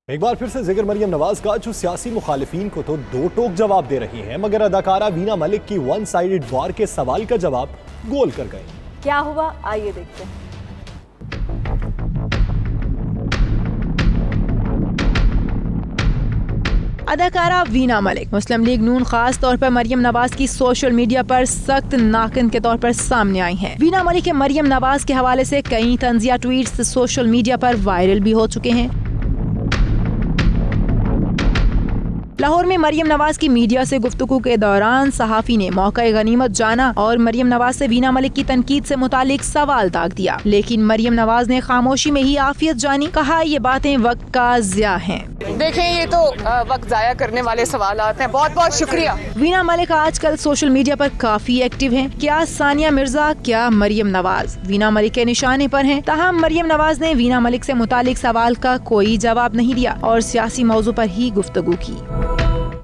एक बार फिर से जिक्र मरियम नवाज का, जो सियासी मुखालिफिन को तो दो टोक जवाब दे रही हैं, मगर अदाकारा वीना मलिक की वन साइडेड वार के सवाल का जवाब गोल कर गए। क्या हुआ, आइए देखते हैं। अदाकारा वीना मलिक मुस्लिम लीग नून खास तौर पर मरियम नवाज की सोशल मीडिया पर सख्त नाकिन के तौर पर सामने आई हैं। वीना मलिक के मरियम नवाज के हवाले से कई तंजिया ट्वीट्स सोशल मीडिया पर वायरल भी हो चुके हैं। लाहौर में मरियम नवाज की मीडिया से गुफ्तगू के दौरान सहाफी ने मौका गनीमत जाना और मरियम नवाज से वीना मलिक की तनकीद से मुतालिक सवाल दाग दिया, लेकिन मरियम नवाज ने खामोशी में ही आफियत जानी। कहा ये बातें वक्त का ज़िया हैं। देखें, ये तो वक्त जाया करने वाले सवाल हैं। बहुत बहुत शुक्रिया। वीना मलिक आजकल सोशल मीडिया पर काफी एक्टिव हैं। क्या सानिया मिर्जा, क्या मरियम नवाज वीना मलिक के निशाने पर हैं। ताहम मरियम नवाज ने वीना मलिक से मुतालिक सवाल का कोई जवाब नहीं दिया और सियासी मौजू पर ही गुफ्तगू की।